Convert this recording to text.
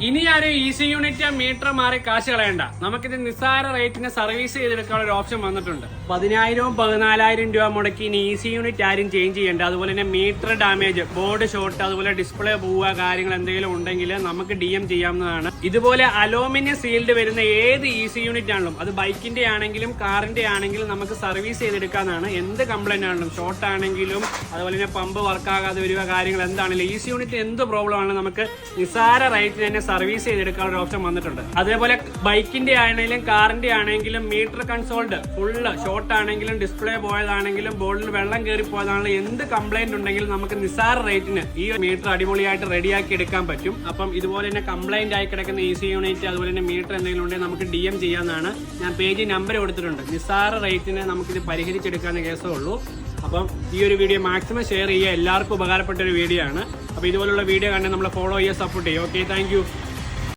ഇനി ആരും easy unit metre മാറി കാശ് കളയണ്ട. നമുക്കിത് നിസ്സാര റേറ്റിന് സർവീസ് ചെയ്തെടുക്കാനുള്ള ഒരു ഓപ്ഷൻ വന്നിട്ടുണ്ട്. 10,000 14,000 രൂപ മുടക്കി ഇനി ഈസി യൂണിറ്റ് ആരും ചേഞ്ച് ചെയ്യേണ്ട. അതുപോലെ തന്നെ മീറ്റർ ഡാമേജ്, ബോർഡ് ഷോർട്ട്, അതുപോലെ ഡിസ്പ്ലേ പോവുക കാര്യങ്ങൾ എന്തെങ്കിലും ഉണ്ടെങ്കിൽ നമുക്ക് DM ചെയ്യാവുന്നതാണ്. ഇതുപോലെ അലൂമിനിയം സീൽഡ് വരുന്ന ഏത് ഈസി യൂണിറ്റ് ആണെങ്കിലും, അത് ബൈക്കിന്റെ ആണെങ്കിലും കാറിന്റെ ആണെങ്കിലും നമുക്ക് സർവീസ് ചെയ്തെടുക്കാനാണ്. എന്ത് കംപ്ലൈന്റ് ആണെങ്കിലും, ഷോർട്ട് ആണെങ്കിലും അതുപോലെ തന്നെ പമ്പ് വർക്കാകാതെ വരിക കാര്യങ്ങൾ എന്താണെങ്കിലും ഈസി യൂണിറ്റ് എന്ത് പ്രോബ്ലം ആണെങ്കിലും നമുക്ക് നിസ്സാര റേറ്റിന് തന്നെ സർവീസ് ചെയ്തെടുക്കാനുള്ള ഒരു ഓപ്ഷൻ വന്നിട്ടുണ്ട്. അതേപോലെ ബൈക്കിന്റെ ആണെങ്കിലും കാറിന്റെ ആണെങ്കിലും മീറ്റർ കൺസോൾഡ് ഫുള്ള് ഷോർട്ട് ആണെങ്കിലും ഡിസ്പ്ലേ പോയതാണെങ്കിലും ബോർഡിൽ വെള്ളം കയറി പോയതാണെങ്കിലും എന്ത് കംപ്ലൈന്റ് ഉണ്ടെങ്കിലും നമുക്ക് നിസ്സാര റേറ്റിന് ഈ മീറ്റർ അടിപൊളിയായിട്ട് റെഡിയാക്കി എടുക്കാൻ പറ്റും. അപ്പം ഇതുപോലെ തന്നെ കംപ്ലൈന്റ് ആയി കിടക്കുന്ന ഈസി യൂണിറ്റ് അതുപോലെ തന്നെ മീറ്റർ എന്തെങ്കിലും ഉണ്ടെങ്കിൽ നമുക്ക് DM ചെയ്യാവുന്നതാണ്. ഞാൻ പേജ് നമ്പർ കൊടുത്തിട്ടുണ്ട്. നിസ്സാര റേറ്റിന് നമുക്കിത് പരിഹരിച്ചെടുക്കാവുന്ന കേസേ ഉള്ളൂ. അപ്പം ഈ ഒരു വീഡിയോ മാക്സിമം ഷെയർ ചെയ്യുക. എല്ലാവർക്കും ഉപകാരപ്പെട്ട ഒരു വീഡിയോ ആണ്. അപ്പോൾ ഇതുപോലുള്ള വീഡിയോ കണ്ട് നമ്മളെ ഫോളോ ചെയ്യുക, സപ്പോർട്ട് ചെയ്യുക. Okay, thank